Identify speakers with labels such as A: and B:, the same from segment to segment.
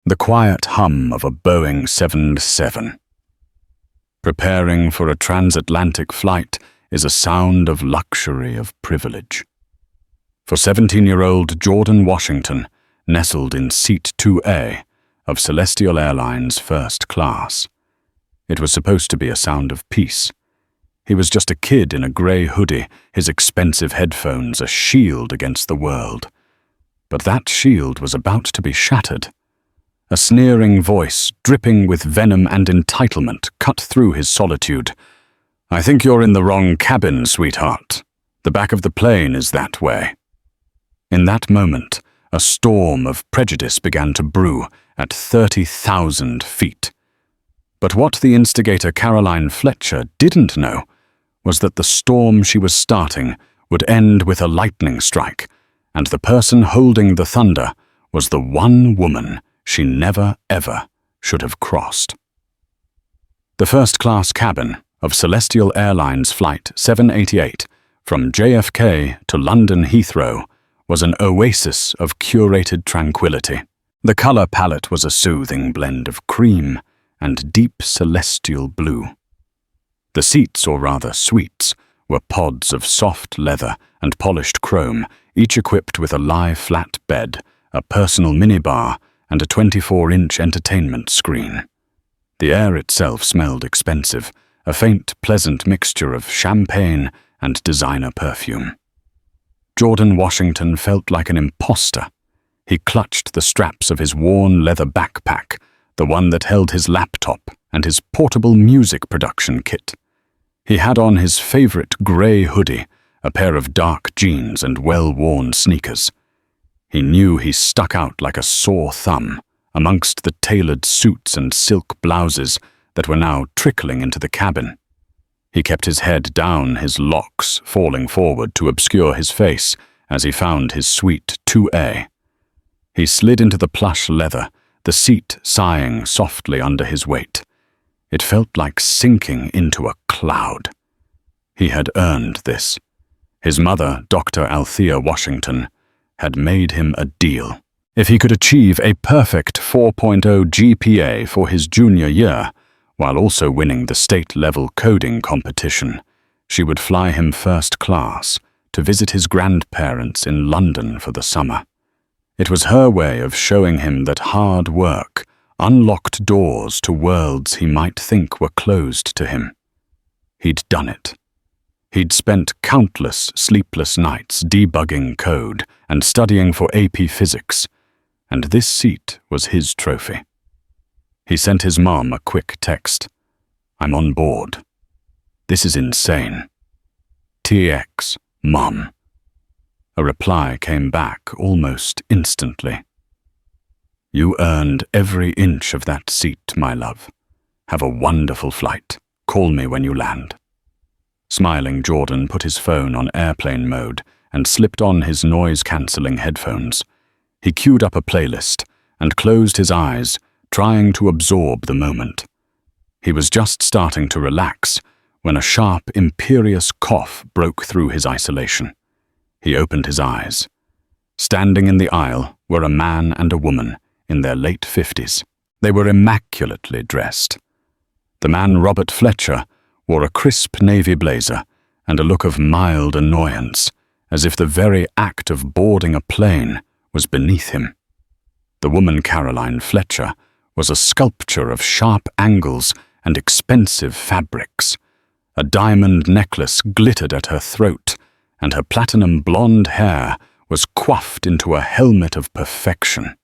A: The quiet hum of a Boeing 777. Preparing for a transatlantic flight is a sound of luxury, of privilege. For 17-year-old Jordan Washington, nestled in Seat 2A of Celestial Airlines First Class, it was supposed to be a sound of peace. He was just a kid in a grey hoodie, his expensive headphones a shield against the world. But that shield was about to be shattered. A sneering voice, dripping with venom and entitlement, cut through his solitude. "I think you're in the wrong cabin, sweetheart. The back of the plane is that way." In that moment, a storm of prejudice began to brew at 30,000 feet. But what the instigator Caroline Fletcher didn't know was that the storm she was starting would end with a lightning strike, and the person holding the thunder was the one woman she never, ever should have crossed. The first-class cabin of Celestial Airlines Flight 788 from JFK to London Heathrow was an oasis of curated tranquility. The color palette was a soothing blend of cream and deep celestial blue. The seats, or rather suites, were pods of soft leather and polished chrome, each equipped with a lie-flat bed, a personal minibar, and a 24-inch entertainment screen. The air itself smelled expensive, a faint, pleasant mixture of champagne and designer perfume. Jordan Washington felt like an imposter. He clutched the straps of his worn leather backpack, the one that held his laptop and his portable music production kit. He had on his favorite grey hoodie, a pair of dark jeans and well-worn sneakers. He knew he stuck out like a sore thumb amongst the tailored suits and silk blouses that were now trickling into the cabin. He kept his head down, his locks falling forward to obscure his face as he found his suite 2A. He slid into the plush leather, the seat sighing softly under his weight. It felt like sinking into a cloud. He had earned this. His mother, Dr. Althea Washington, had made him a deal. If he could achieve a perfect 4.0 GPA for his junior year, while also winning the state-level coding competition, she would fly him first class to visit his grandparents in London for the summer. It was her way of showing him that hard work unlocked doors to worlds he might think were closed to him. He'd done it. He'd spent countless sleepless nights debugging code and studying for AP Physics, and this seat was his trophy. He sent his mom a quick text. "I'm on board. This is insane. TX, Mom." A reply came back almost instantly. "You earned every inch of that seat, my love. Have a wonderful flight. Call me when you land." Smiling, Jordan put his phone on airplane mode and slipped on his noise-cancelling headphones. He queued up a playlist and closed his eyes, trying to absorb the moment. He was just starting to relax when a sharp, imperious cough broke through his isolation. He opened his eyes. Standing in the aisle were a man and a woman in their late 50s. They were immaculately dressed. The man, Robert Fletcher, wore a crisp navy blazer and a look of mild annoyance, as if the very act of boarding a plane was beneath him. The woman, Caroline Fletcher, was a sculpture of sharp angles and expensive fabrics. A diamond necklace glittered at her throat, and her platinum blonde hair was coiffed into a helmet of perfection.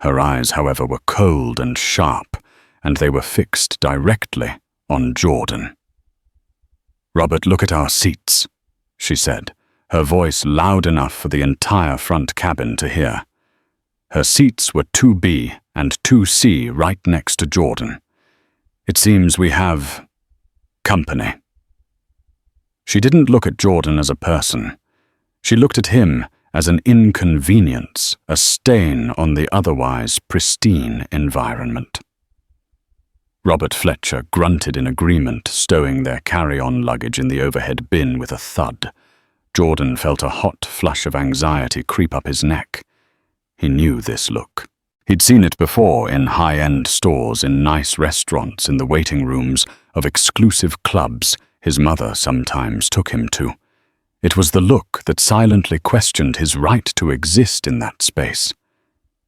A: Her eyes, however, were cold and sharp, and they were fixed directly on Jordan. "Robert, look at our seats," she said, her voice loud enough for the entire front cabin to hear. Her seats were 2B and 2C right next to Jordan. "It seems we have company." She didn't look at Jordan as a person. She looked at him as an inconvenience, a stain on the otherwise pristine environment. Robert Fletcher grunted in agreement, stowing their carry-on luggage in the overhead bin with a thud. Jordan felt a hot flush of anxiety creep up his neck. He knew this look. He'd seen it before in high-end stores, in nice restaurants, in the waiting rooms of exclusive clubs his mother sometimes took him to. It was the look that silently questioned his right to exist in that space.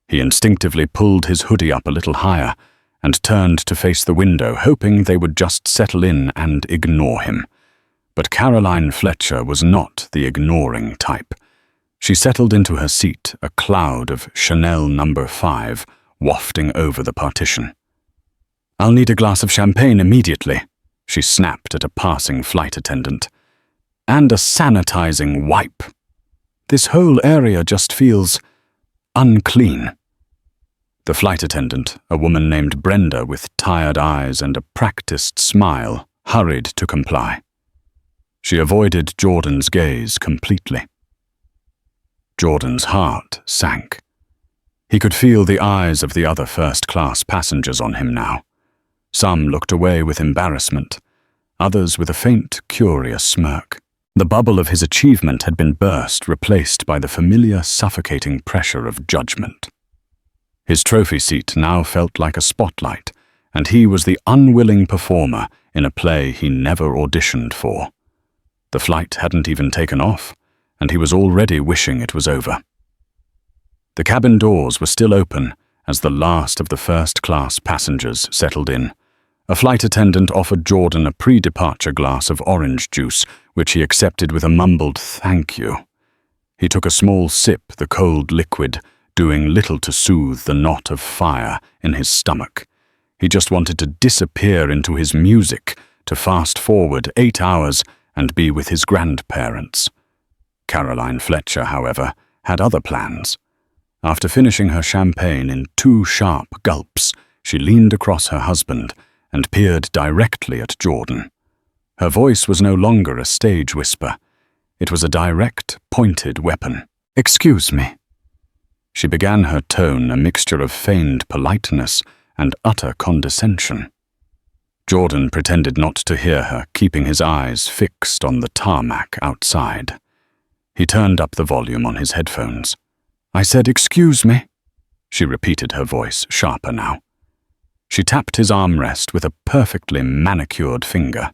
A: He instinctively pulled his hoodie up a little higher and turned to face the window, hoping they would just settle in and ignore him. But Caroline Fletcher was not the ignoring type. She settled into her seat, a cloud of Chanel No. 5 wafting over the partition. "I'll need a glass of champagne immediately," she snapped at a passing flight attendant. "And a sanitizing wipe. This whole area just feels unclean." The flight attendant, a woman named Brenda with tired eyes and a practiced smile, hurried to comply. She avoided Jordan's gaze completely. Jordan's heart sank. He could feel the eyes of the other first-class passengers on him now. Some looked away with embarrassment, others with a faint, curious smirk. The bubble of his achievement had been burst, replaced by the familiar, suffocating pressure of judgment. His trophy seat now felt like a spotlight, and he was the unwilling performer in a play he never auditioned for. The flight hadn't even taken off, and he was already wishing it was over. The cabin doors were still open as the last of the first-class passengers settled in. A flight attendant offered Jordan a pre-departure glass of orange juice, which he accepted with a mumbled "thank you." He took a small sip, the cold liquid doing little to soothe the knot of fire in his stomach. He just wanted to disappear into his music, to fast forward 8 hours and be with his grandparents. Caroline Fletcher, however, had other plans. After finishing her champagne in 2 sharp gulps, she leaned across her husband and peered directly at Jordan. Her voice was no longer a stage whisper. It was a direct, pointed weapon. "Excuse me." She began her tone a mixture of feigned politeness and utter condescension. Jordan pretended not to hear her, keeping his eyes fixed on the tarmac outside. He turned up the volume on his headphones. "I said, excuse me," she repeated, her voice sharper now. She tapped his armrest with a perfectly manicured finger.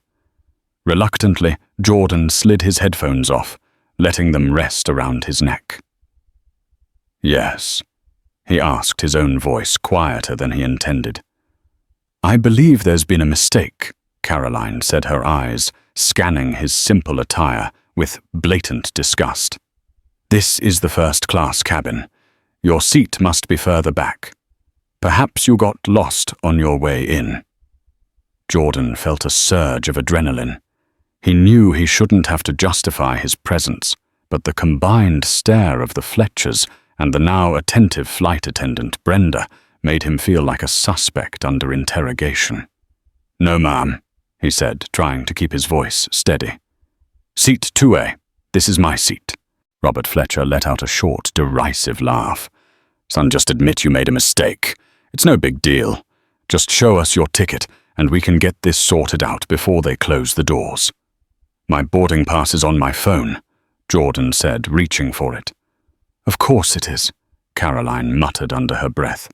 A: Reluctantly, Jordan slid his headphones off, letting them rest around his neck. "Yes," he asked, his own voice quieter than he intended. "I believe there's been a mistake," Caroline said, her eyes scanning his simple attire with blatant disgust. "This is the first-class cabin. Your seat must be further back. Perhaps you got lost on your way in." Jordan felt a surge of adrenaline. He knew he shouldn't have to justify his presence, but the combined stare of the Fletchers and the now attentive flight attendant Brenda made him feel like a suspect under interrogation. "No, ma'am," he said, trying to keep his voice steady. "Seat 2A. This is my seat." Robert Fletcher let out a short, derisive laugh. "Son, just admit you made a mistake. It's no big deal. Just show us your ticket, and we can get this sorted out before they close the doors." "My boarding pass is on my phone," Jordan said, reaching for it. "Of course it is," Caroline muttered under her breath.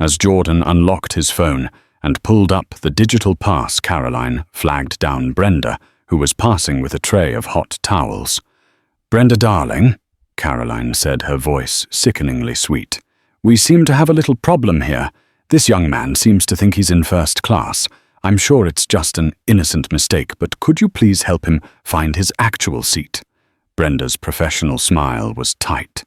A: As Jordan unlocked his phone and pulled up the digital pass, Caroline flagged down Brenda, who was passing with a tray of hot towels. "Brenda, darling," Caroline said, her voice sickeningly sweet, "we seem to have a little problem here. This young man seems to think he's in first class. I'm sure it's just an innocent mistake, but could you please help him find his actual seat?" Brenda's professional smile was tight.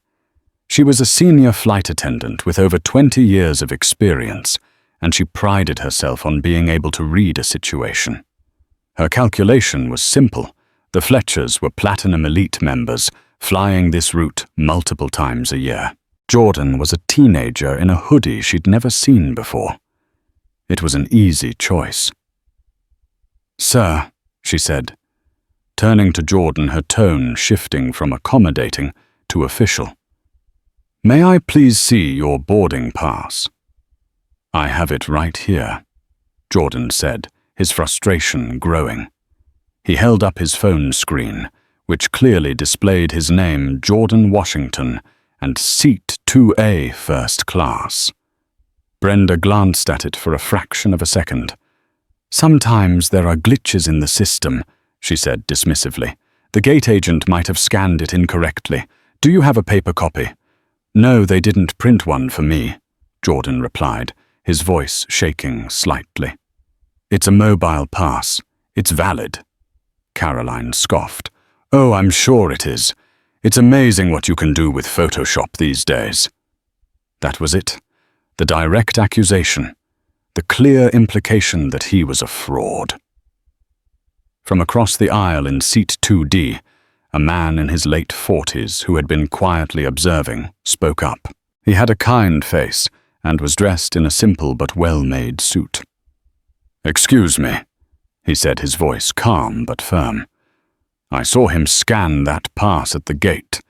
A: She was a senior flight attendant with over 20 years of experience, and she prided herself on being able to read a situation. Her calculation was simple. The Fletchers were Platinum Elite members, flying this route multiple times a year. Jordan was a teenager in a hoodie she'd never seen before. It was an easy choice. "Sir," she said, turning to Jordan, her tone shifting from accommodating to official. "May I please see your boarding pass?" "I have it right here," Jordan said, his frustration growing. He held up his phone screen, which clearly displayed his name, Jordan Washington, and seat 2A first class. Brenda glanced at it for a fraction of a second. "Sometimes there are glitches in the system," she said dismissively. "The gate agent might have scanned it incorrectly. Do you have a paper copy?" "No, they didn't print one for me," Jordan replied, his voice shaking slightly. "It's a mobile pass. It's valid." Caroline scoffed. "Oh, I'm sure it is. It's amazing what you can do with Photoshop these days." That was it. The direct accusation. The clear implication that he was a fraud. From across the aisle in seat 2D, a man in his late 40s who had been quietly observing spoke up. He had a kind face and was dressed in a simple but well-made suit. "Excuse me," he said, his voice calm but firm. "I saw him scan that pass at the gate.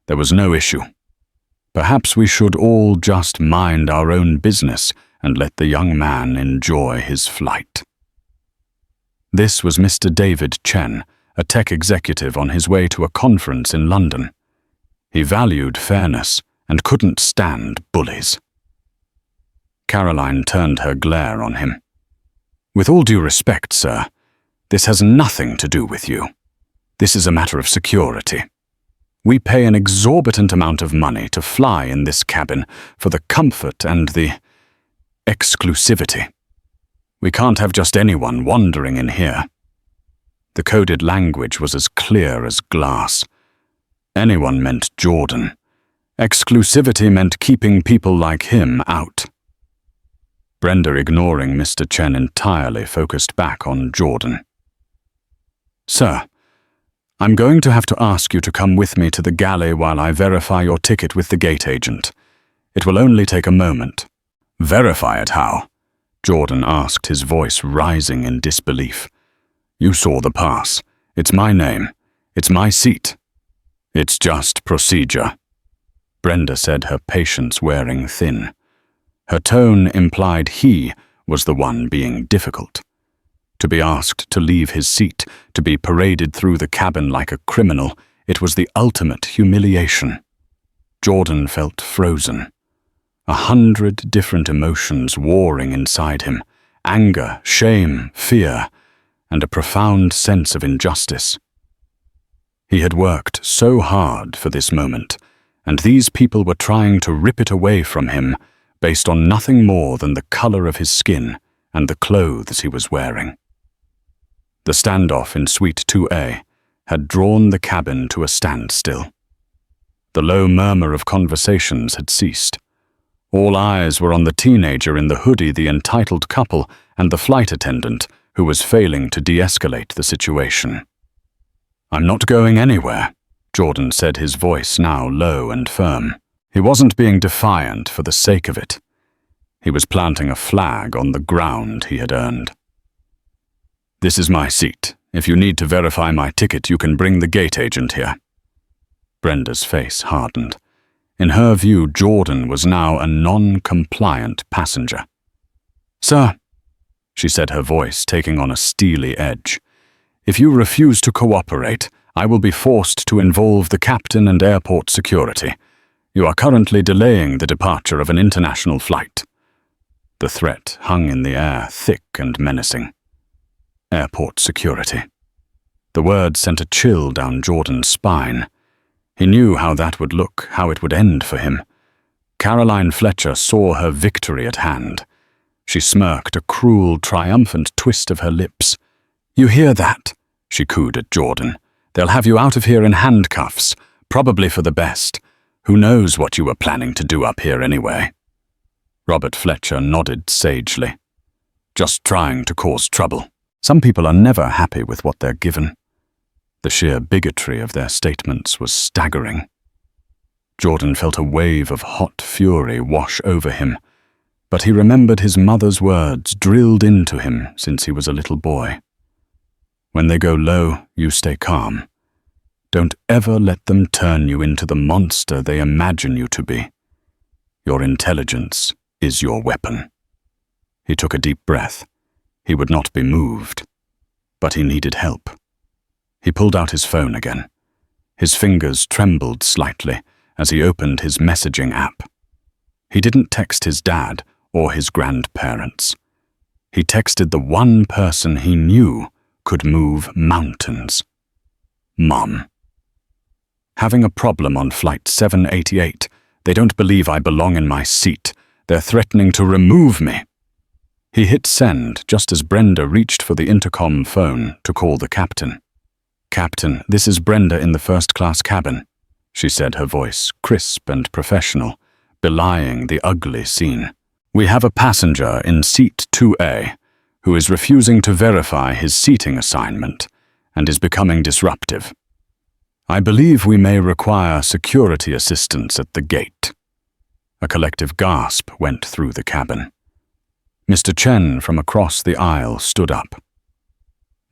A: There was no issue. Perhaps we should all just mind our own business and let the young man enjoy his flight." This was Mr. David Chen, a tech executive on his way to a conference in London. He valued fairness and couldn't stand bullies. Caroline turned her glare on him. "With all due respect, sir, this has nothing to do with you. This is a matter of security. We pay an exorbitant amount of money to fly in this cabin for the comfort and the exclusivity. We can't have just anyone wandering in here." The coded language was as clear as glass. Anyone meant Jordan. Exclusivity meant keeping people like him out. Brenda, ignoring Mr. Chen entirely, focused back on Jordan. "Sir, I'm going to have to ask you to come with me to the galley while I verify your ticket with the gate agent. It will only take a moment." "Verify it how?" Jordan asked, his voice rising in disbelief. "You saw the pass. It's my name. It's my seat." "It's just procedure," Brenda said, her patience wearing thin. Her tone implied he was the one being difficult. To be asked to leave his seat, to be paraded through the cabin like a criminal, it was the ultimate humiliation. Jordan felt frozen. 100 different emotions warring inside him: anger, shame, fear, and a profound sense of injustice. He had worked so hard for this moment, and these people were trying to rip it away from him based on nothing more than the color of his skin and the clothes he was wearing. The standoff in Suite 2A had drawn the cabin to a standstill. The low murmur of conversations had ceased. All eyes were on the teenager in the hoodie, the entitled couple, and the flight attendant who was failing to de-escalate the situation. "I'm not going anywhere," Jordan said, his voice now low and firm. He wasn't being defiant for the sake of it. He was planting a flag on the ground he had earned. "This is my seat. If you need to verify my ticket, you can bring the gate agent here." Brenda's face hardened. In her view, Jordan was now a non-compliant passenger. "Sir," she said, her voice taking on a steely edge, "if you refuse to cooperate, I will be forced to involve the captain and airport security. You are currently delaying the departure of an international flight." The threat hung in the air, thick and menacing. Airport security. The word sent a chill down Jordan's spine. He knew how that would look, how it would end for him. Caroline Fletcher saw her victory at hand. She smirked, a cruel, triumphant twist of her lips. "You hear that?" she cooed at Jordan. "They'll have you out of here in handcuffs, probably for the best. Who knows what you were planning to do up here anyway?" Robert Fletcher nodded sagely. "Just trying to cause trouble. Some people are never happy with what they're given." The sheer bigotry of their statements was staggering. Jordan felt a wave of hot fury wash over him, but he remembered his mother's words drilled into him since he was a little boy. "When they go low, you stay calm. Don't ever let them turn you into the monster they imagine you to be. Your intelligence is your weapon." He took a deep breath. He would not be moved, but he needed help. He pulled out his phone again. His fingers trembled slightly as he opened his messaging app. He didn't text his dad or his grandparents. He texted the one person he knew could move mountains. Mom. Having a problem on Flight 788. They don't believe I belong in my seat. They're threatening to remove me. He hit send just as Brenda reached for the intercom phone to call the captain. Captain, this is Brenda in the first-class cabin, she said, her voice crisp and professional, belying the ugly scene. We have a passenger in seat 2A who is refusing to verify his seating assignment and is becoming disruptive. I believe we may require security assistance at the gate. A collective gasp went through the cabin. Mr. Chen from across the aisle stood up.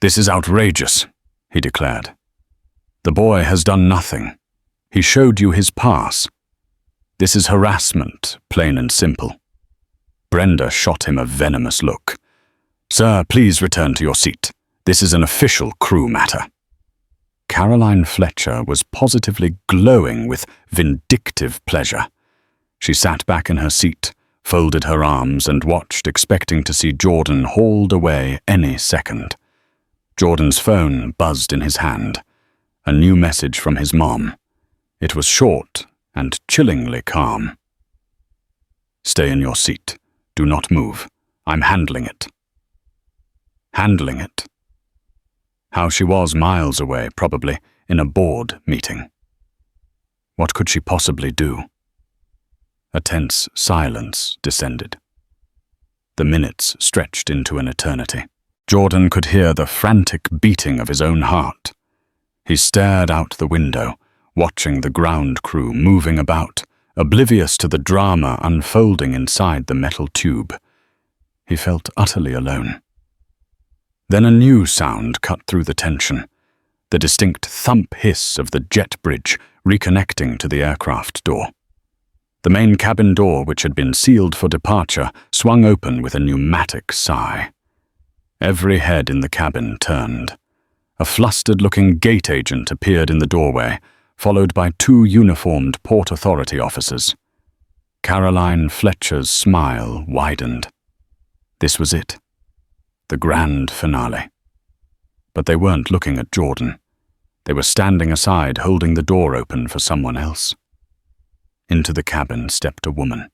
A: This is outrageous, he declared. The boy has done nothing. He showed you his pass. This is harassment, plain and simple. Brenda shot him a venomous look. Sir, please return to your seat. This is an official crew matter. Caroline Fletcher was positively glowing with vindictive pleasure. She sat back in her seat, folded her arms, and watched, expecting to see Jordan hauled away any second. Jordan's phone buzzed in his hand. A new message from his mom. It was short and chillingly calm. Stay in your seat. Do not move. I'm handling it. Handling it. How she was miles away, probably, in a board meeting. What could she possibly do? A tense silence descended. The minutes stretched into an eternity. Jordan could hear the frantic beating of his own heart. He stared out the window, watching the ground crew moving about, oblivious to the drama unfolding inside the metal tube. He felt utterly alone. Then a new sound cut through the tension, the distinct thump hiss of the jet bridge reconnecting to the aircraft door. The main cabin door, which had been sealed for departure, swung open with a pneumatic sigh. Every head in the cabin turned. A flustered-looking gate agent appeared in the doorway, followed by two uniformed Port Authority officers. Caroline Fletcher's smile widened. This was it. The grand finale. But they weren't looking at Jordan. They were standing aside, holding the door open for someone else. Into the cabin stepped a woman.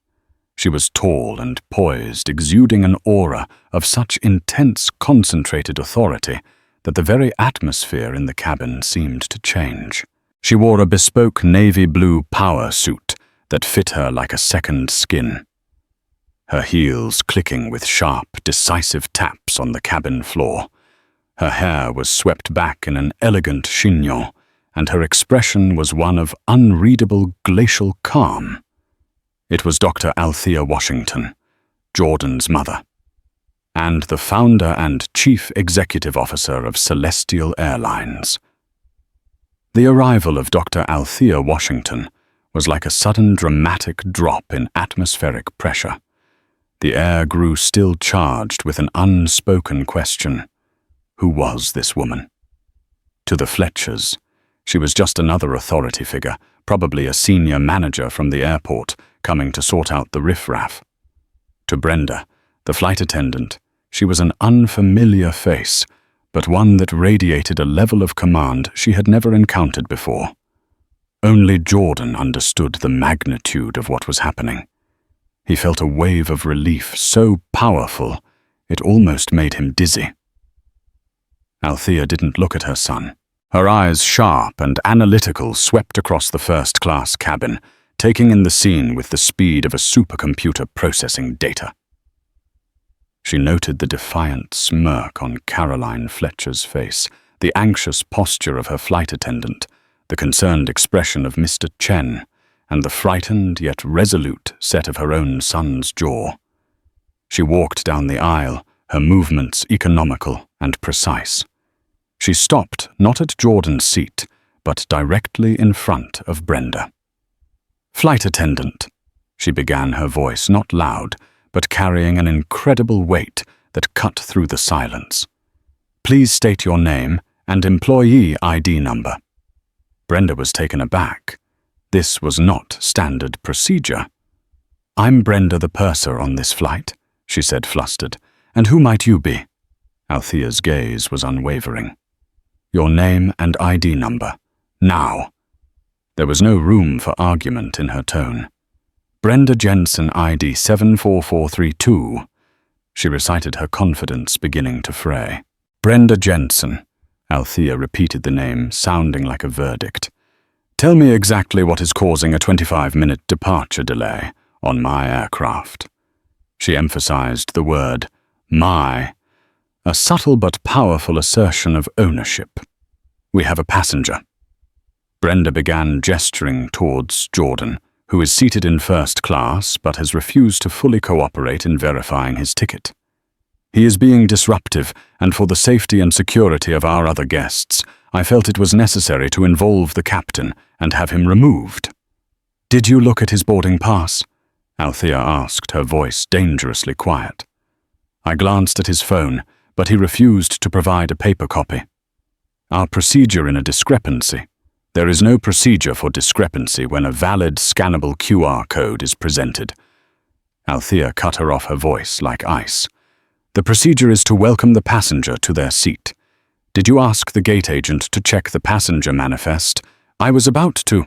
A: She was tall and poised, exuding an aura of such intense, concentrated authority that the very atmosphere in the cabin seemed to change. She wore a bespoke navy blue power suit that fit her like a second skin. Her heels clicking with sharp, decisive taps on the cabin floor. Her hair was swept back in an elegant chignon, and her expression was one of unreadable glacial calm. It was Dr. Althea Washington, Jordan's mother, and the founder and chief executive officer of Celestial Airlines. The arrival of Dr. Althea Washington was like a sudden dramatic drop in atmospheric pressure. The air grew still charged with an unspoken question. Who was this woman? To the Fletchers, she was just another authority figure, probably a senior manager from the airport, coming to sort out the riffraff. To Brenda, the flight attendant, she was an unfamiliar face, but one that radiated a level of command she had never encountered before. Only Jordan understood the magnitude of what was happening. He felt a wave of relief so powerful, it almost made him dizzy. Althea didn't look at her son. Her eyes, sharp and analytical, swept across the first-class cabin, taking in the scene with the speed of a supercomputer processing data. She noted the defiant smirk on Caroline Fletcher's face, the anxious posture of her flight attendant, the concerned expression of Mr. Chen, and the frightened yet resolute set of her own son's jaw. She walked down the aisle, her movements economical and precise. She stopped not at Jordan's seat, but directly in front of Brenda. "Flight attendant," she began, her voice not loud, but carrying an incredible weight that cut through the silence. "Please state your name and employee ID number." Brenda was taken aback. This was not standard procedure. "I'm Brenda the purser on this flight," she said, flustered. "And who might you be?" Althea's gaze was unwavering. "Your name and ID number. Now." There was no room for argument in her tone. "Brenda Jensen, ID 74432. She recited, her confidence beginning to fray. "Brenda Jensen." Althea repeated the name, sounding like a verdict. "Tell me exactly what is causing a 25-minute departure delay on my aircraft." She emphasized the word "my," a subtle but powerful assertion of ownership. "We have a passenger." Brenda began gesturing towards Jordan, who is seated in first class but has refused to fully cooperate in verifying his ticket. "He is being disruptive, and for the safety and security of our other guests, I felt it was necessary to involve the captain and have him removed." "Did you look at his boarding pass?" Althea asked, her voice dangerously quiet. "I glanced at his phone, but he refused to provide a paper copy." "Our procedure in a discrepancy." "There is no procedure for discrepancy when a valid scannable QR code is presented." Althea cut her off, her voice like ice. "The procedure is to welcome the passenger to their seat. Did you ask the gate agent to check the passenger manifest?" "I was about to."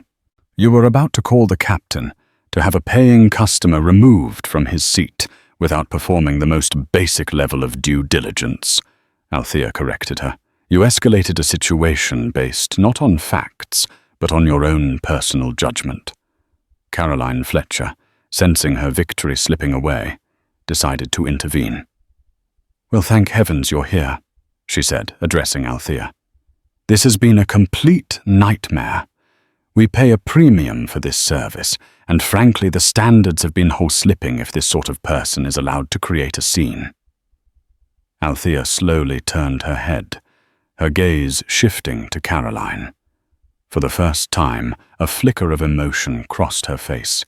A: "You were about to call the captain to have a paying customer removed from his seat without performing the most basic level of due diligence," Althea corrected her. "You escalated a situation based not on facts, but on your own personal judgment." Caroline Fletcher, sensing her victory slipping away, decided to intervene. "Well, thank heavens you're here," she said, addressing Althea. "This has been a complete nightmare. We pay a premium for this service, and frankly the standards have been hole-slipping if this sort of person is allowed to create a scene." Althea slowly turned her head, her gaze shifting to Caroline. For the first time, a flicker of emotion crossed her face,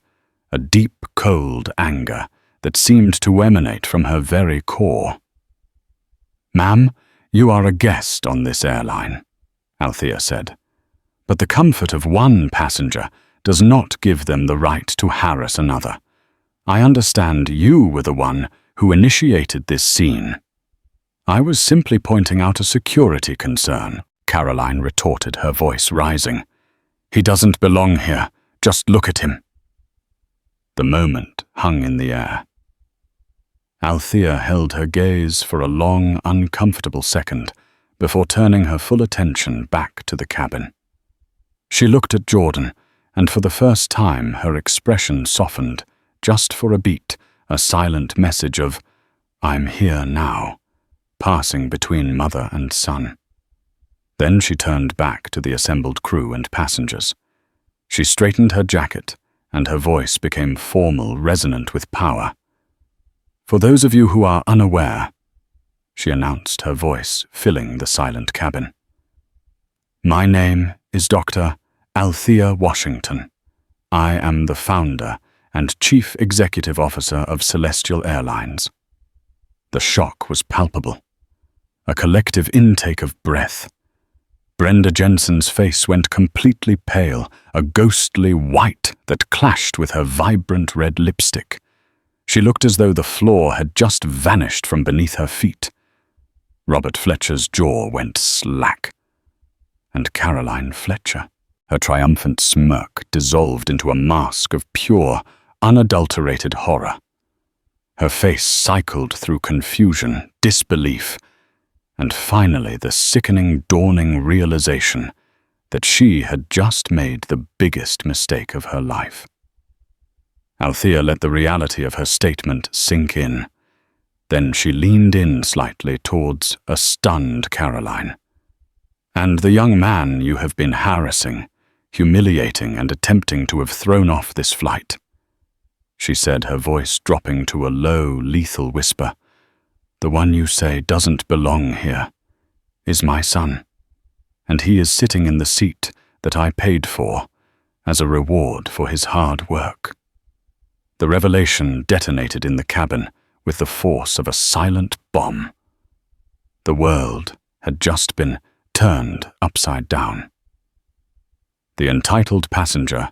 A: a deep, cold anger that seemed to emanate from her very core. "Ma'am, you are a guest on this airline," Althea said. "But the comfort of one passenger does not give them the right to harass another. I understand you were the one who initiated this scene." "I was simply pointing out a security concern," Caroline retorted, her voice rising. "He doesn't belong here. Just look at him." The moment hung in the air. Althea held her gaze for a long, uncomfortable second before turning her full attention back to the cabin. She looked at Jordan, and for the first time her expression softened, just for a beat, a silent message of, "I'm here now," passing between mother and son. Then she turned back to the assembled crew and passengers. She straightened her jacket, and her voice became formal, resonant with power. "For those of you who are unaware," she announced, her voice filling the silent cabin, "my name is Dr. Althea Washington. I am the founder and Chief Executive Officer of Celestial Airlines." The shock was palpable. A collective intake of breath. Brenda Jensen's face went completely pale, a ghostly white that clashed with her vibrant red lipstick. She looked as though the floor had just vanished from beneath her feet. Robert Fletcher's jaw went slack. And Caroline Fletcher, her triumphant smirk dissolved into a mask of pure, unadulterated horror. Her face cycled through confusion, disbelief, and finally the sickening, dawning realization that she had just made the biggest mistake of her life. Althea let the reality of her statement sink in. Then she leaned in slightly towards a stunned Caroline. "And the young man you have been harassing, humiliating, and attempting to have thrown off this flight," she said, her voice dropping to a low, lethal whisper, "the one you say doesn't belong here, is my son, and he is sitting in the seat that I paid for as a reward for his hard work." The revelation detonated in the cabin with the force of a silent bomb. The world had just been turned upside down. The entitled passenger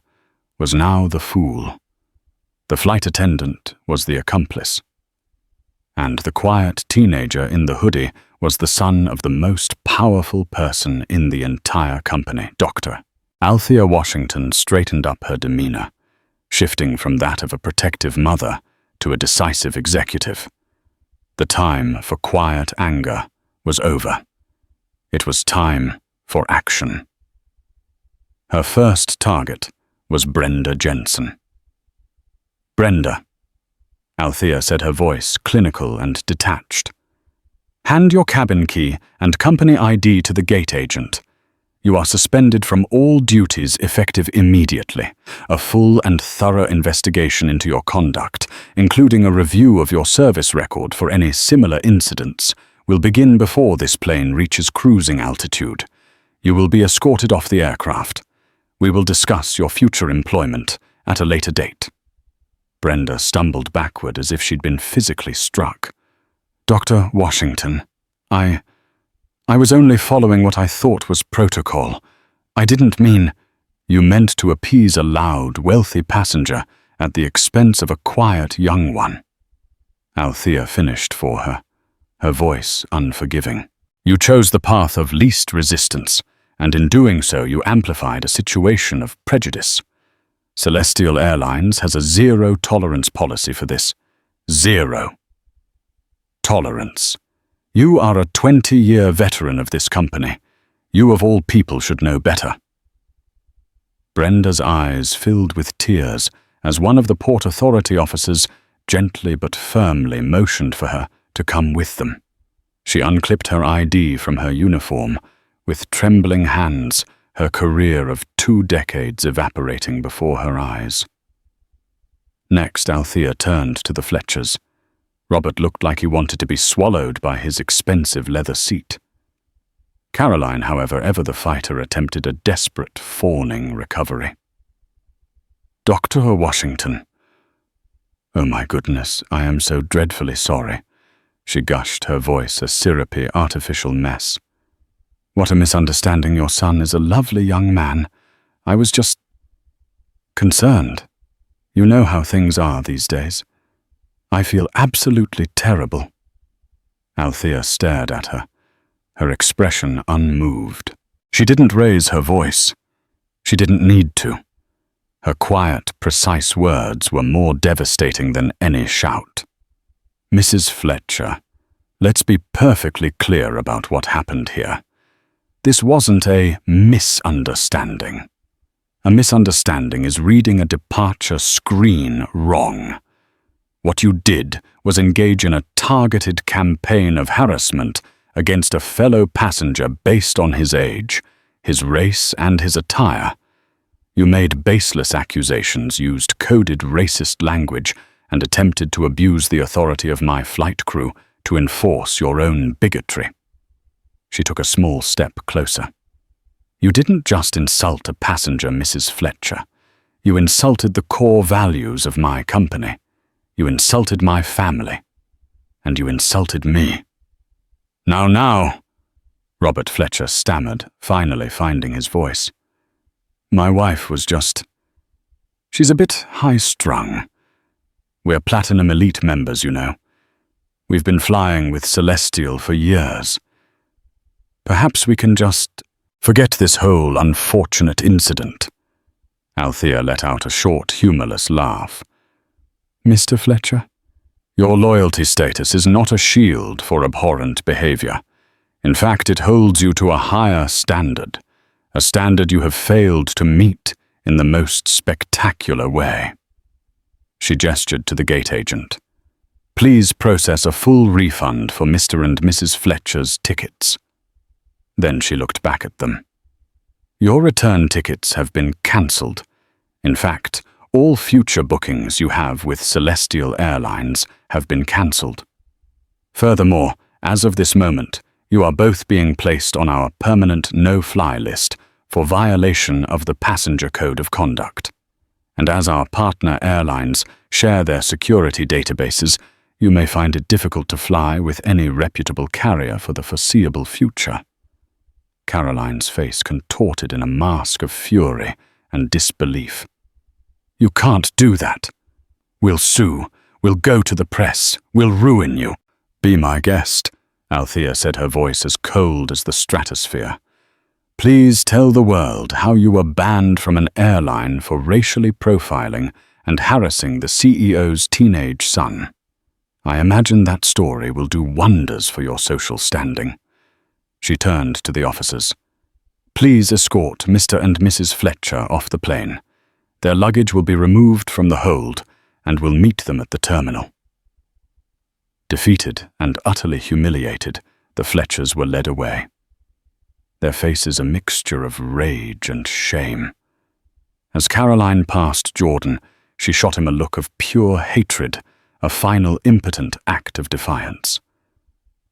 A: was now the fool. The flight attendant was the accomplice. And the quiet teenager in the hoodie was the son of the most powerful person in the entire company, Dr. Althea Washington straightened up her demeanor, shifting from that of a protective mother to a decisive executive. The time for quiet anger was over. It was time for action. Her first target was Brenda Jensen. "Brenda," Althea said, her voice clinical and detached. "Hand your cabin key and company ID to the gate agent. You are suspended from all duties effective immediately. A full and thorough investigation into your conduct, including a review of your service record for any similar incidents, will begin before this plane reaches cruising altitude. You will be escorted off the aircraft. We will discuss your future employment at a later date." Brenda stumbled backward as if she'd been physically struck. "Dr. Washington, I was only following what I thought was protocol. I didn't mean—" "You meant to appease a loud, wealthy passenger at the expense of a quiet young one," Althea finished for her, her voice unforgiving. "You chose the path of least resistance, and in doing so you amplified a situation of prejudice. Celestial Airlines has a zero-tolerance policy for this. Zero tolerance. You are a 20-year veteran of this company. You of all people should know better." Brenda's eyes filled with tears as one of the Port Authority officers gently but firmly motioned for her to come with them. She unclipped her ID from her uniform, with trembling hands, her career of 2 decades evaporating before her eyes. Next, Althea turned to the Fletchers. Robert looked like he wanted to be swallowed by his expensive leather seat. Caroline, however, ever the fighter, attempted a desperate, fawning recovery. "Dr. Washington. Oh my goodness, I am so dreadfully sorry," she gushed, her voice a syrupy, artificial mess. "What a misunderstanding. Your son is a lovely young man. I was just concerned. You know how things are these days. I feel absolutely terrible." Althea stared at her, her expression unmoved. She didn't raise her voice. She didn't need to. Her quiet, precise words were more devastating than any shout. "Mrs. Fletcher, let's be perfectly clear about what happened here. This wasn't a misunderstanding. A misunderstanding is reading a departure screen wrong. What you did was engage in a targeted campaign of harassment against a fellow passenger based on his age, his race, and his attire. You made baseless accusations, used coded racist language, and attempted to abuse the authority of my flight crew to enforce your own bigotry." She took a small step closer. "You didn't just insult a passenger, Mrs. Fletcher. You insulted the core values of my company. You insulted my family. And you insulted me." Now, Robert Fletcher stammered, finally finding his voice. "My wife was just... She's a bit high-strung. We're Platinum Elite members, you know. We've been flying with Celestial for years. Perhaps we can just forget this whole unfortunate incident." Althea let out a short, humorless laugh. "Mr. Fletcher, your loyalty status is not a shield for abhorrent behavior. In fact, it holds you to a higher standard, a standard you have failed to meet in the most spectacular way." She gestured to the gate agent. "Please process a full refund for Mr. and Mrs. Fletcher's tickets." Then she looked back at them. "Your return tickets have been cancelled. In fact, all future bookings you have with Celestial Airlines have been cancelled. Furthermore, as of this moment, you are both being placed on our permanent no-fly list for violation of the Passenger Code of Conduct. And as our partner airlines share their security databases, you may find it difficult to fly with any reputable carrier for the foreseeable future." Caroline's face contorted in a mask of fury and disbelief. "You can't do that. We'll sue. We'll go to the press. We'll ruin you. Be my guest, Althea said, her voice as cold as the stratosphere. Please tell the world how you were banned from an airline for racially profiling and harassing the CEO's teenage son. I imagine that story will do wonders for your social standing. She turned to the officers. Please escort Mr. and Mrs. Fletcher off the plane. Their luggage will be removed from the hold, and we'll meet them at the terminal. Defeated and utterly humiliated, the Fletchers were led away. Their faces a mixture of rage and shame. As Caroline passed Jordan, she shot him a look of pure hatred, a final impotent act of defiance.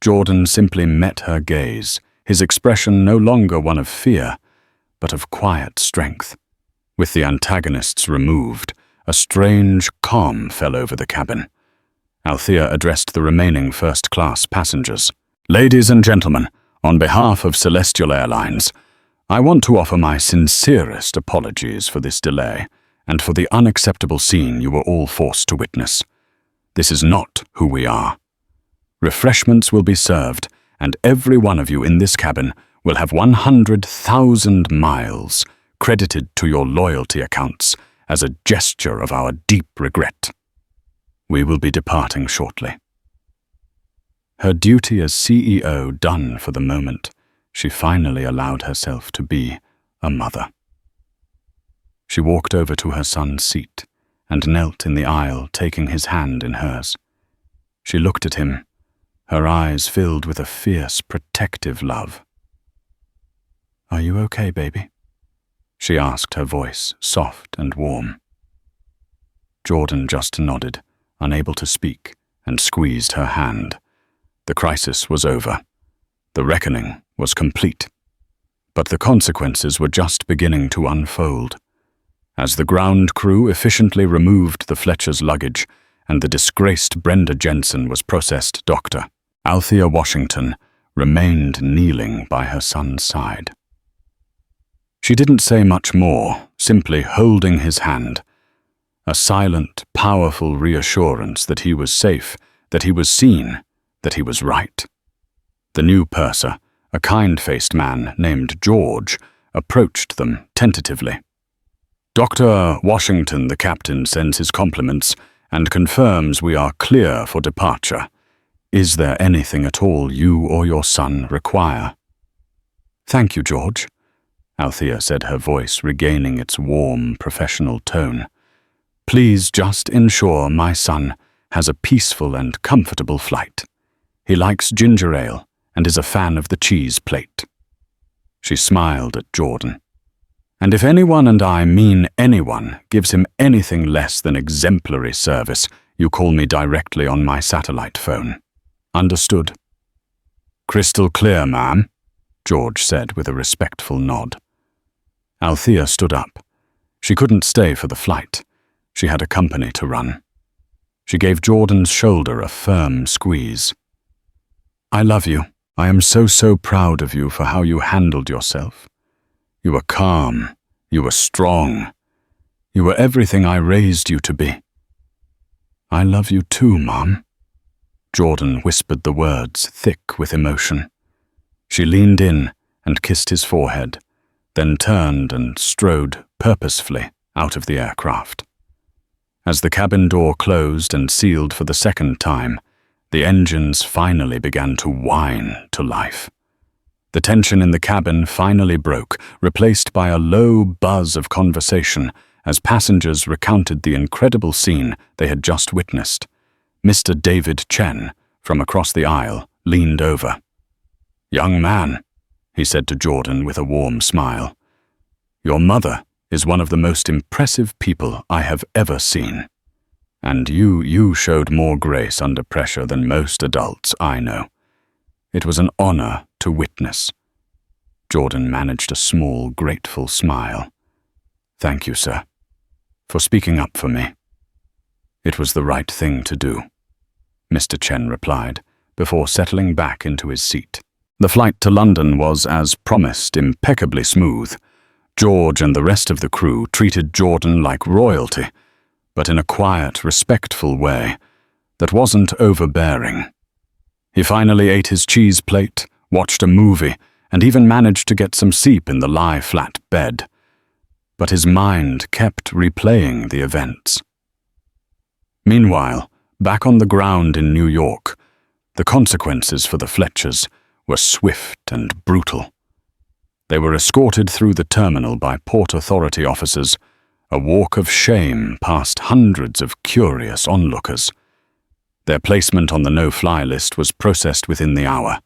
A: Jordan simply met her gaze, his expression no longer one of fear, but of quiet strength. With the antagonists removed, a strange calm fell over the cabin. Althea addressed the remaining first-class passengers. Ladies and gentlemen, on behalf of Celestial Airlines, I want to offer my sincerest apologies for this delay and for the unacceptable scene you were all forced to witness. This is not who we are. Refreshments will be served, and every one of you in this cabin will have 100,000 miles credited to your loyalty accounts as a gesture of our deep regret. We will be departing shortly. Her duty as CEO done for the moment, she finally allowed herself to be a mother. She walked over to her son's seat and knelt in the aisle, taking his hand in hers. She looked at him, her eyes filled with a fierce, protective love. "Are you okay, baby?" she asked, her voice soft and warm. Jordan just nodded, unable to speak, and squeezed her hand. The crisis was over. The reckoning was complete. But the consequences were just beginning to unfold. As the ground crew efficiently removed the Fletcher's luggage and the disgraced Brenda Jensen was processed, Dr. Althea Washington remained kneeling by her son's side. She didn't say much more, simply holding his hand. A silent, powerful reassurance that he was safe, that he was seen, that he was right. The new purser, a kind-faced man named George, approached them tentatively. "Dr. Washington, the captain, sends his compliments and confirms we are clear for departure. Is there anything at all you or your son require?" "Thank you, George," Althea said, her voice regaining its warm, professional tone. "Please just ensure my son has a peaceful and comfortable flight. He likes ginger ale and is a fan of the cheese plate." She smiled at Jordan. "And if anyone, and I mean anyone, gives him anything less than exemplary service, you call me directly on my satellite phone. Understood?" "Crystal clear, ma'am," George said with a respectful nod. Althea stood up. She couldn't stay for the flight. She had a company to run. She gave Jordan's shoulder a firm squeeze. "I love you. I am so proud of you for how you handled yourself. You were calm. You were strong. You were everything I raised you to be." "I love you too, Mom." Jordan whispered the words, thick with emotion. She leaned in and kissed his forehead, then turned and strode purposefully out of the aircraft. As the cabin door closed and sealed for the second time, the engines finally began to whine to life. The tension in the cabin finally broke, replaced by a low buzz of conversation as passengers recounted the incredible scene they had just witnessed. Mr. David Chen, from across the aisle, leaned over. "Young man," he said to Jordan with a warm smile, "your mother is one of the most impressive people I have ever seen. And you showed more grace under pressure than most adults I know. It was an honor to witness." Jordan managed a small, grateful smile. "Thank you, sir, for speaking up for me." "It was the right thing to do," Mr. Chen replied, before settling back into his seat. The flight to London was, as promised, impeccably smooth. George and the rest of the crew treated Jordan like royalty, but in a quiet, respectful way that wasn't overbearing. He finally ate his cheese plate, watched a movie, and even managed to get some sleep in the lie-flat bed. But his mind kept replaying the events. Meanwhile, back on the ground in New York, the consequences for the Fletchers were swift and brutal. They were escorted through the terminal by Port Authority officers, a walk of shame past hundreds of curious onlookers. Their placement on the no-fly list was processed within the hour.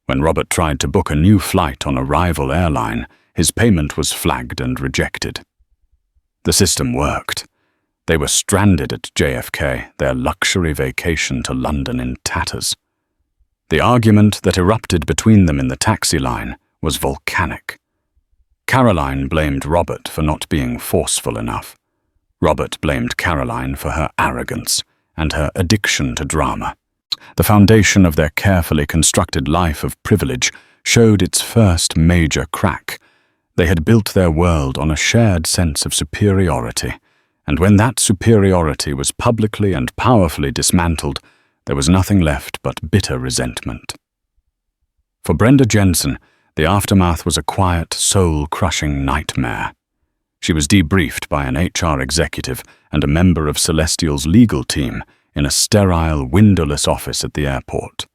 A: When Robert tried to book a new flight on a rival airline, his payment was flagged and rejected. The system worked. They were stranded at JFK, their luxury vacation to London in tatters. The argument that erupted between them in the taxi line was volcanic. Caroline blamed Robert for not being forceful enough. Robert blamed Caroline for her arrogance and her addiction to drama. The foundation of their carefully constructed life of privilege showed its first major crack. They had built their world on a shared sense of superiority, and when that superiority was publicly and powerfully dismantled, there was nothing left but bitter resentment. For Brenda Jensen, the aftermath was a quiet, soul-crushing nightmare. She was debriefed by an HR executive and a member of Celestial's legal team in a sterile, windowless office at the airport.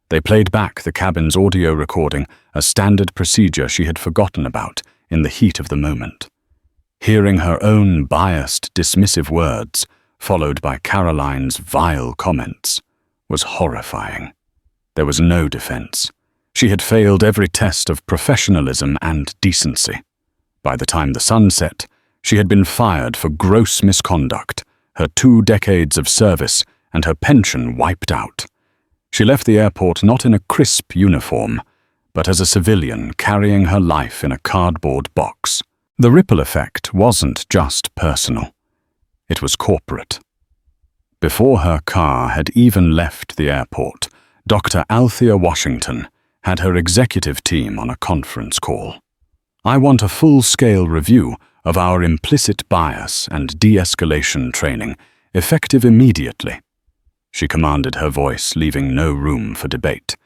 A: They played back the cabin's audio recording, a standard procedure she had forgotten about in the heat of the moment. Hearing her own biased, dismissive words, followed by Caroline's vile comments, was horrifying. There was no defense. She had failed every test of professionalism and decency. By the time the sun set, she had been fired for gross misconduct, her 2 decades of service and her pension wiped out. She left the airport not in a crisp uniform, but as a civilian carrying her life in a cardboard box. The ripple effect wasn't just personal. It was corporate. Before her car had even left the airport, Dr. Althea Washington had her executive team on a conference call. "I want a full-scale review of our implicit bias and de-escalation training, effective immediately," she commanded, her voice leaving no room for debate.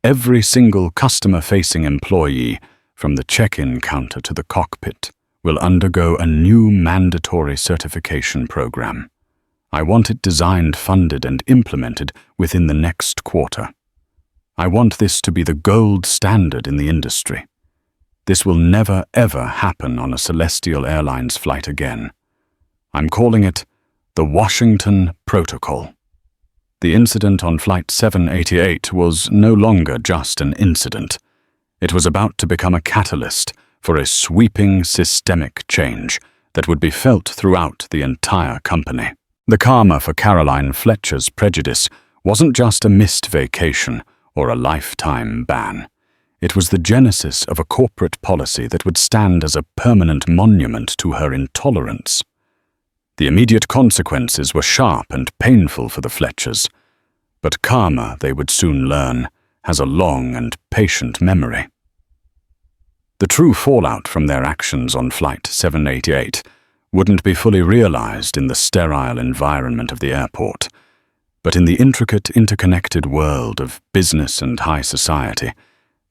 A: "Every single customer-facing employee, from the check-in counter to the cockpit, will undergo a new mandatory certification program. I want it designed, funded, and implemented within the next quarter. I want this to be the gold standard in the industry. This will never, ever happen on a Celestial Airlines flight again. I'm calling it the Washington Protocol." The incident on Flight 788 was no longer just an incident. It was about to become a catalyst for a sweeping systemic change that would be felt throughout the entire company. The karma for Caroline Fletcher's prejudice wasn't just a missed vacation or a lifetime ban. It was the genesis of a corporate policy that would stand as a permanent monument to her intolerance. The immediate consequences were sharp and painful for the Fletchers, but karma, they would soon learn, has a long and patient memory. The true fallout from their actions on Flight 788 wouldn't be fully realized in the sterile environment of the airport, but in the intricate, interconnected world of business and high society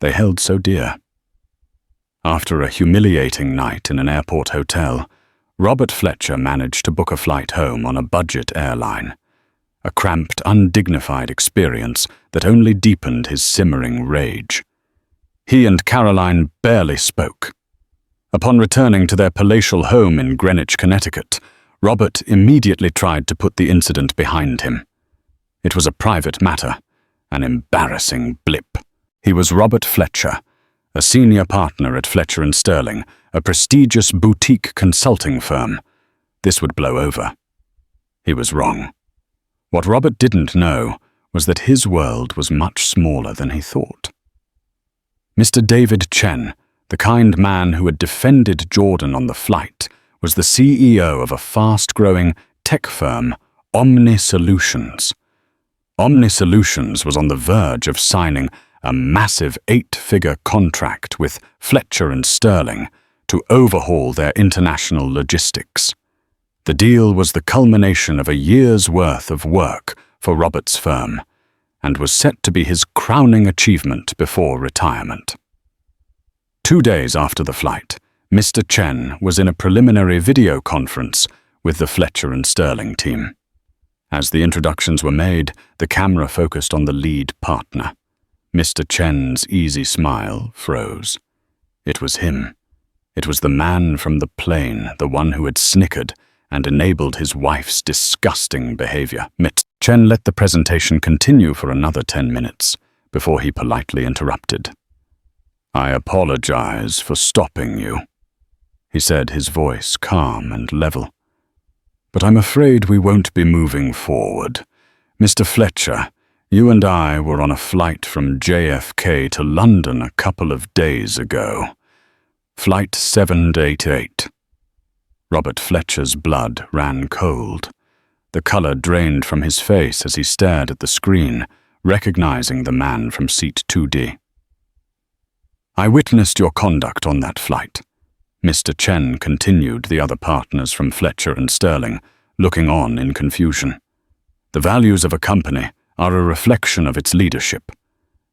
A: they held so dear. After a humiliating night in an airport hotel, Robert Fletcher managed to book a flight home on a budget airline, a cramped, undignified experience that only deepened his simmering rage. He and Caroline barely spoke. Upon returning to their palatial home in Greenwich, Connecticut, Robert immediately tried to put the incident behind him. It was a private matter, an embarrassing blip. He was Robert Fletcher, a senior partner at Fletcher & Sterling, a prestigious boutique consulting firm. This would blow over. He was wrong. What Robert didn't know was that his world was much smaller than he thought. Mr. David Chen, the kind man who had defended Jordan on the flight, was the CEO of a fast-growing tech firm, Omni Solutions. Omni Solutions was on the verge of signing a massive 8-figure contract with Fletcher & Sterling to overhaul their international logistics. The deal was the culmination of a year's worth of work for Robert's firm, and was set to be his crowning achievement before retirement. 2 days after the flight, Mr. Chen was in a preliminary video conference with the Fletcher and Sterling team. As the introductions were made, the camera focused on the lead partner. Mr. Chen's easy smile froze. It was him. It was the man from the plane, the one who had snickered and enabled his wife's disgusting behavior. Mr. Chen let the presentation continue for another 10 minutes before he politely interrupted. "I apologize for stopping you," he said, his voice calm and level. "But I'm afraid we won't be moving forward. Mr. Fletcher, you and I were on a flight from JFK to London a couple of days ago. Flight 788. Robert Fletcher's blood ran cold. The color drained from his face as he stared at the screen, recognizing the man from seat 2D. "I witnessed your conduct on that flight," Mr. Chen continued, the other partners from Fletcher and Sterling looking on in confusion. "The values of a company are a reflection of its leadership,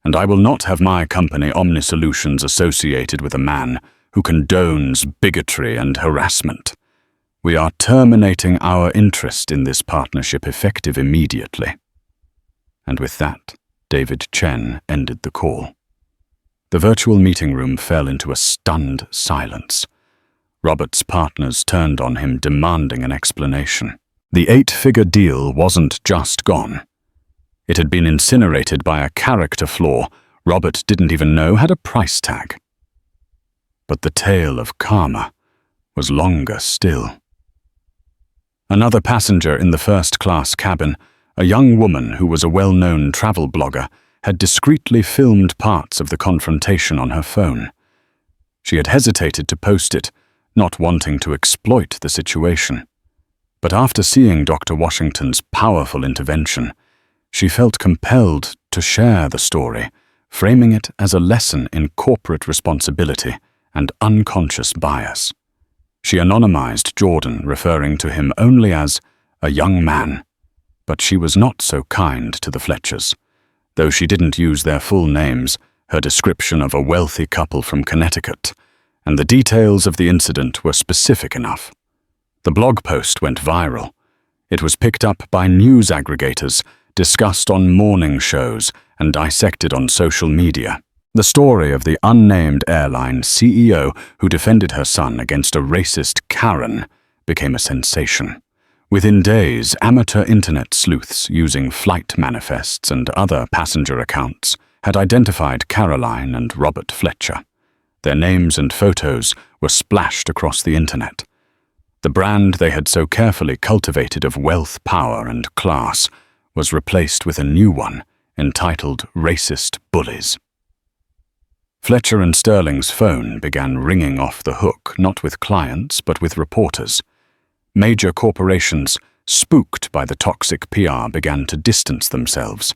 A: and I will not have my company Omni Solutions associated with a man who condones bigotry and harassment. We are terminating our interest in this partnership effective immediately." And with that, David Chen ended the call. The virtual meeting room fell into a stunned silence. Robert's partners turned on him, demanding an explanation. The 8-figure deal wasn't just gone. It had been incinerated by a character flaw Robert didn't even know had a price tag. But the tale of karma was longer still. Another passenger in the first-class cabin, a young woman who was a well-known travel blogger, had discreetly filmed parts of the confrontation on her phone. She had hesitated to post it, not wanting to exploit the situation. But after seeing Dr. Washington's powerful intervention, she felt compelled to share the story, framing it as a lesson in corporate responsibility and unconscious bias. She anonymized Jordan, referring to him only as a young man, but she was not so kind to the Fletchers. Though she didn't use their full names, her description of a wealthy couple from Connecticut, and the details of the incident were specific enough. The blog post went viral. It was picked up by news aggregators, discussed on morning shows, and dissected on social media. The story of the unnamed airline CEO who defended her son against a racist Karen became a sensation. Within days, amateur internet sleuths using flight manifests and other passenger accounts had identified Caroline and Robert Fletcher. Their names and photos were splashed across the internet. The brand they had so carefully cultivated of wealth, power, and class was replaced with a new one entitled Racist Bullies. Fletcher and Sterling's phone began ringing off the hook, not with clients, but with reporters. Major corporations, spooked by the toxic PR, began to distance themselves.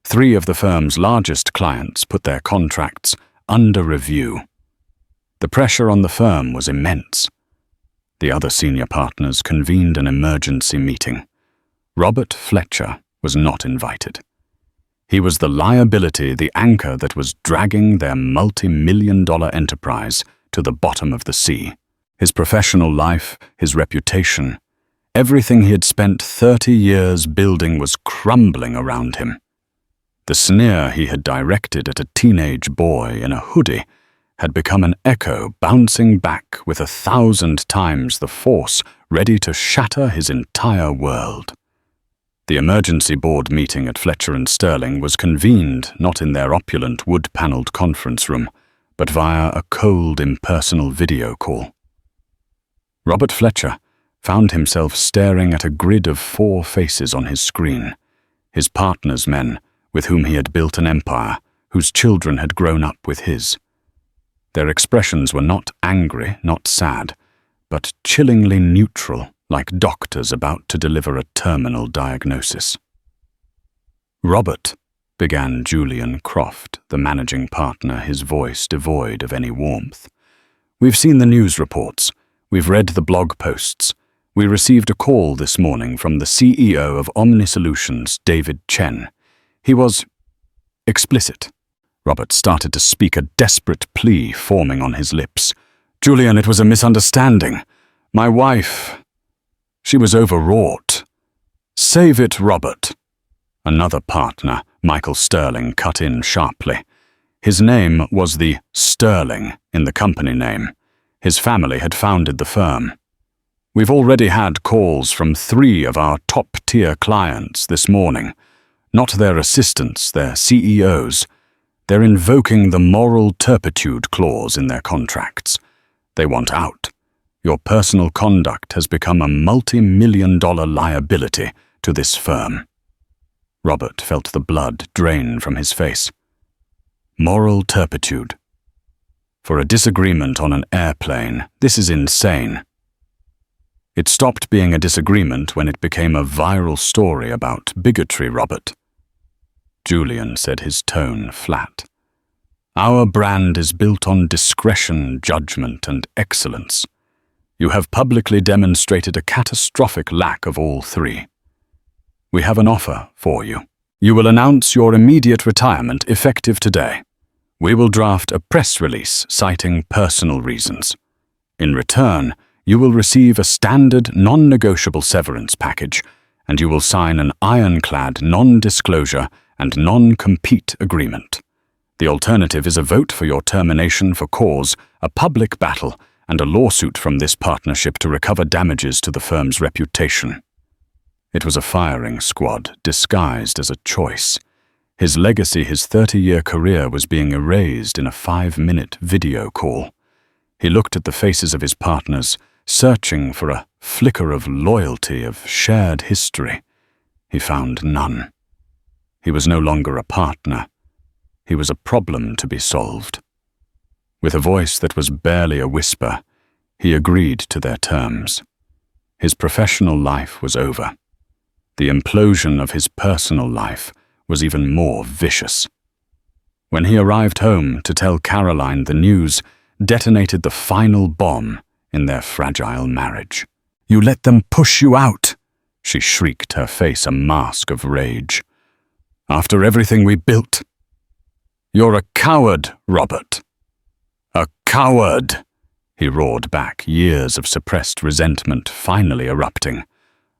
A: 3 of the firm's largest clients put their contracts under review. The pressure on the firm was immense. The other senior partners convened an emergency meeting. Robert Fletcher was not invited. He was the liability, the anchor that was dragging their multi-million-dollar enterprise to the bottom of the sea. His professional life, his reputation, everything he had spent 30 years building was crumbling around him. The sneer he had directed at a teenage boy in a hoodie had become an echo bouncing back with 1,000 times the force, ready to shatter his entire world. The emergency board meeting at Fletcher and Sterling was convened not in their opulent wood-paneled conference room, but via a cold, impersonal video call. Robert Fletcher found himself staring at a grid of 4 faces on his screen, his partner's men, with whom he had built an empire, whose children had grown up with his. Their expressions were not angry, not sad, but chillingly neutral, like doctors about to deliver a terminal diagnosis. "Robert," began Julian Croft, the managing partner, his voice devoid of any warmth. "We've seen the news reports, we've read the blog posts, We received a call this morning from the CEO of Omni Solutions, David Chen. He was explicit. Robert started to speak, a desperate plea forming on his lips. Julian, it was a misunderstanding. My wife, she was overwrought. Save it, Robert. Another partner, Michael Sterling, cut in sharply. His name was the Sterling in the company name. His family had founded the firm. We've already had calls from 3 of our top-tier clients this morning. Not their assistants, their CEOs. They're invoking the moral turpitude clause in their contracts. They want out. Your personal conduct has become a multi-million-dollar liability to this firm. Robert felt the blood drain from his face. Moral turpitude. For a disagreement on an airplane, this is insane. It stopped being a disagreement when it became a viral story about bigotry, Robert. Julian said, his tone flat. Our brand is built on discretion, judgment, and excellence. You have publicly demonstrated a catastrophic lack of all 3. We have an offer for you. You will announce your immediate retirement effective today. We will draft a press release citing personal reasons. In return, you will receive a standard non-negotiable severance package, and you will sign an ironclad non-disclosure and non-compete agreement. The alternative is a vote for your termination for cause, a public battle, and a lawsuit from this partnership to recover damages to the firm's reputation. It was a firing squad disguised as a choice. His legacy, his 30-year career, was being erased in a 5-minute video call. He looked at the faces of his partners, searching for a flicker of loyalty, of shared history. He found none. He was no longer a partner. He was a problem to be solved. With a voice that was barely a whisper, he agreed to their terms. His professional life was over. The implosion of his personal life was even more vicious. When he arrived home to tell Caroline the news, detonated the final bomb in their fragile marriage. You let them push you out, she shrieked, her face a mask of rage. After everything we built. You're a coward, Robert. A coward, he roared back, years of suppressed resentment finally erupting.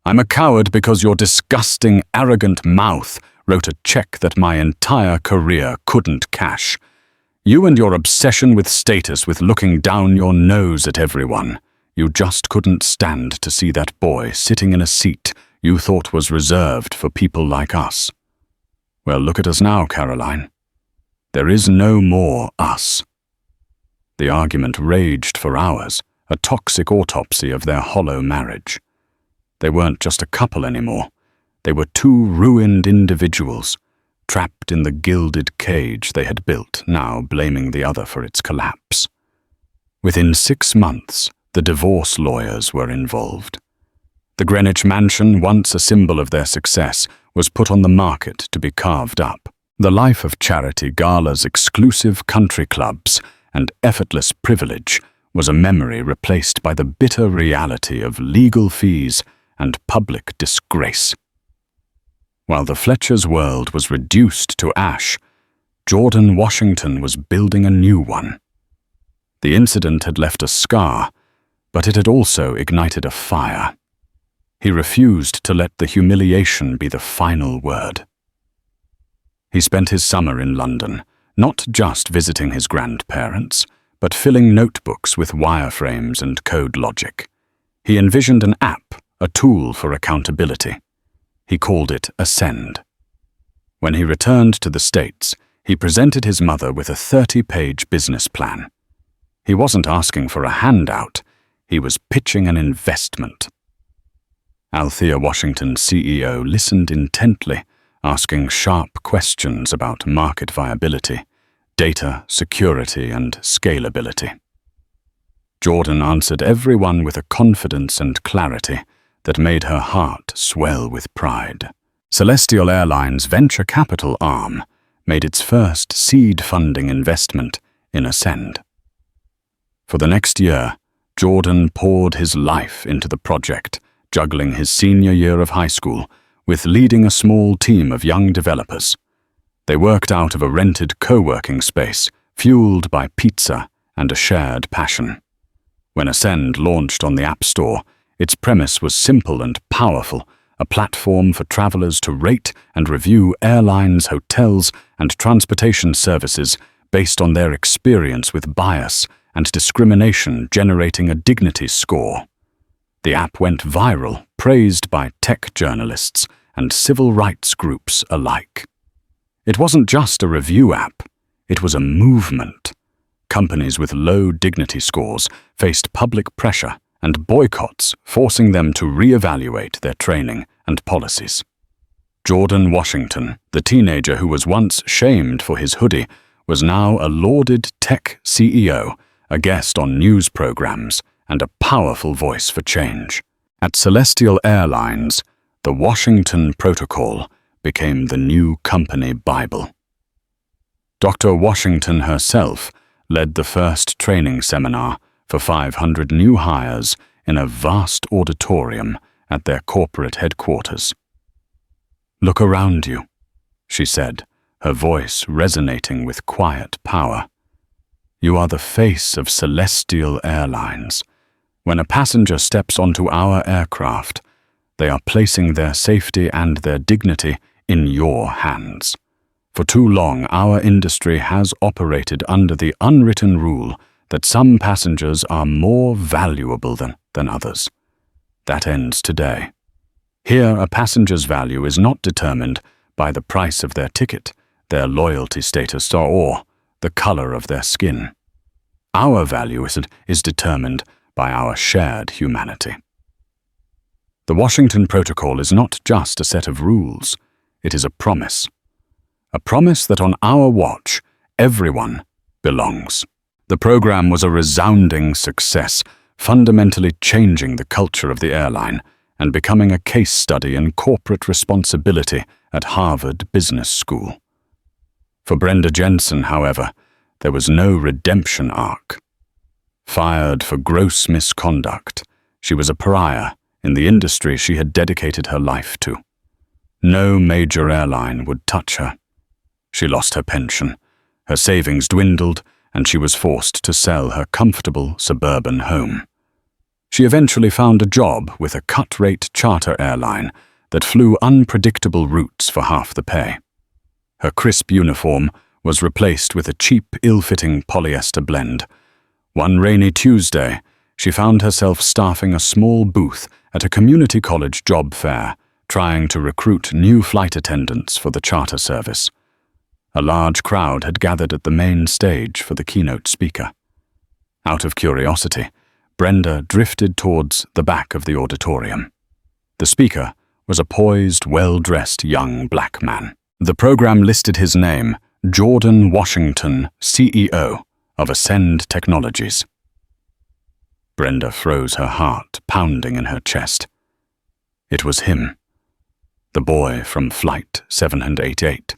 A: I'm a coward because your disgusting, arrogant mouth wrote a check that my entire career couldn't cash. You and your obsession with status, with looking down your nose at everyone. You just couldn't stand to see that boy sitting in a seat you thought was reserved for people like us. Well, look at us now, Caroline. There is no more us. The argument raged for hours, a toxic autopsy of their hollow marriage. They weren't just a couple anymore. They were 2 ruined individuals, trapped in the gilded cage they had built, now blaming the other for its collapse. Within 6 months, the divorce lawyers were involved. The Greenwich mansion, once a symbol of their success, was put on the market to be carved up. The life of charity galas, exclusive country clubs, and effortless privilege was a memory replaced by the bitter reality of legal fees and public disgrace. While the Fletchers' world was reduced to ash, Jordan Washington was building a new one. The incident had left a scar, but it had also ignited a fire. He refused to let the humiliation be the final word. He spent his summer in London, not just visiting his grandparents, but filling notebooks with wireframes and code logic. He envisioned an app, a tool for accountability. He called it Ascend. When he returned to the States, he presented his mother with a 30-page business plan. He wasn't asking for a handout, he was pitching an investment. Althea Washington's CEO listened intently, asking sharp questions about market viability, data, security, and scalability. Jordan answered everyone with a confidence and clarity that made her heart swell with pride. Celestial Airlines' venture capital arm made its first seed funding investment in Ascend. For the next year, Jordan poured his life into the project, juggling his senior year of high school with leading a small team of young developers. They worked out of a rented co-working space, fueled by pizza and a shared passion. When Ascend launched on the App Store, its premise was simple and powerful, a platform for travelers to rate and review airlines, hotels, and transportation services based on their experience with bias and discrimination, generating a dignity score. The app went viral, praised by tech journalists and civil rights groups alike. It wasn't just a review app, it was a movement. Companies with low dignity scores faced public pressure and boycotts, forcing them to reevaluate their training and policies. Jordan Washington, the teenager who was once shamed for his hoodie, was now a lauded tech CEO, a guest on news programs, and a powerful voice for change. At Celestial Airlines, the Washington Protocol became the new company Bible. Dr. Washington herself led the first training seminar for 500 new hires in a vast auditorium at their corporate headquarters. "Look around you," she said, her voice resonating with quiet power. "You are the face of Celestial Airlines. When a passenger steps onto our aircraft, they are placing their safety and their dignity in your hands. For too long, our industry has operated under the unwritten rule that some passengers are more valuable than others. That ends today. Here, a passenger's value is not determined by the price of their ticket, their loyalty status, or the color of their skin. Our value is determined by our shared humanity." The Washington Protocol is not just a set of rules, it is a promise. A promise that on our watch, everyone belongs. The program was a resounding success, fundamentally changing the culture of the airline and becoming a case study in corporate responsibility at Harvard Business School. For Brenda Jensen, however, there was no redemption arc. Fired for gross misconduct, she was a pariah in the industry she had dedicated her life to. No major airline would touch her. She lost her pension, her savings dwindled, and she was forced to sell her comfortable suburban home. She eventually found a job with a cut-rate charter airline that flew unpredictable routes for half the pay. Her crisp uniform was replaced with a cheap, ill-fitting polyester blend. One rainy Tuesday, she found herself staffing a small booth at a community college job fair, trying to recruit new flight attendants for the charter service. A large crowd had gathered at the main stage for the keynote speaker. Out of curiosity, Brenda drifted towards the back of the auditorium. The speaker was a poised, well-dressed young black man. The program listed his name, Jordan Washington, CEO of Ascend Technologies. Brenda froze, her heart pounding in her chest. It was him, the boy from Flight 788.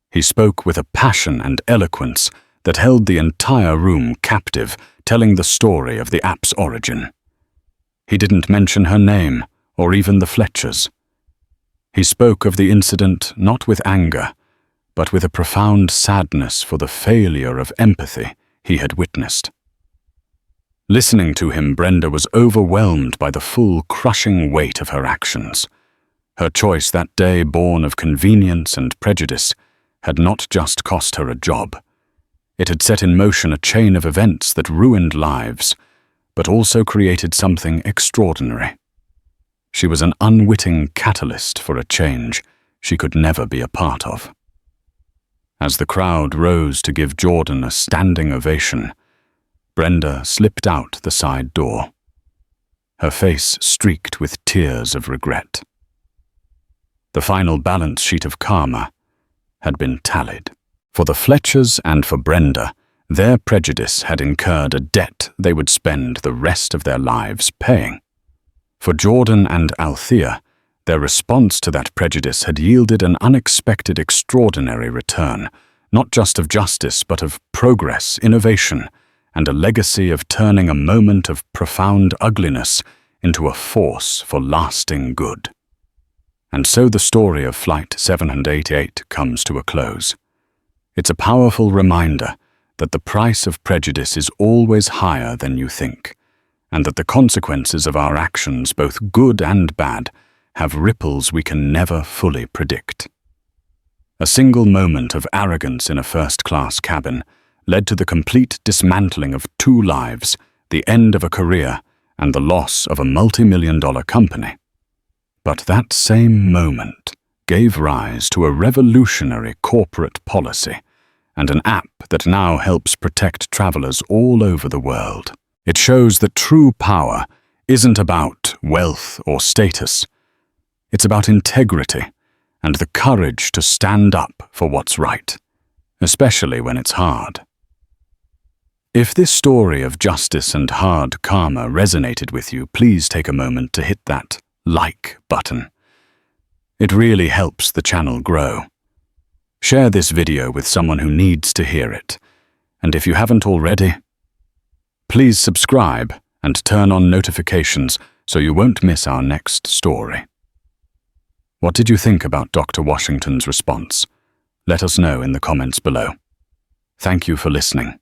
A: He spoke with a passion and eloquence that held the entire room captive, telling the story of the app's origin. He didn't mention her name or even the Fletchers. He spoke of the incident not with anger, but with a profound sadness for the failure of empathy he had witnessed. Listening to him, Brenda was overwhelmed by the full, crushing weight of her actions. Her choice that day, born of convenience and prejudice, had not just cost her a job. It had set in motion a chain of events that ruined lives, but also created something extraordinary. She was an unwitting catalyst for a change she could never be a part of. As the crowd rose to give Jordan a standing ovation, Brenda slipped out the side door, her face streaked with tears of regret. The final balance sheet of karma had been tallied. For the Fletchers and for Brenda, their prejudice had incurred a debt they would spend the rest of their lives paying. For Jordan and Althea, their response to that prejudice had yielded an unexpected, extraordinary return, not just of justice but of progress, innovation, and a legacy of turning a moment of profound ugliness into a force for lasting good. And so the story of Flight 788 comes to a close. It's a powerful reminder that the price of prejudice is always higher than you think, and that the consequences of our actions, both good and bad, have ripples we can never fully predict. A single moment of arrogance in a first-class cabin led to the complete dismantling of 2 lives, the end of a career, and the loss of a multi-million-dollar company. But that same moment gave rise to a revolutionary corporate policy and an app that now helps protect travelers all over the world. It shows that true power isn't about wealth or status. It's about integrity and the courage to stand up for what's right, especially when it's hard. If this story of justice and hard karma resonated with you, please take a moment to hit that like button. It really helps the channel grow. Share this video with someone who needs to hear it. And if you haven't already, please subscribe and turn on notifications so you won't miss our next story. What did you think about Dr. Washington's response? Let us know in the comments below. Thank you for listening.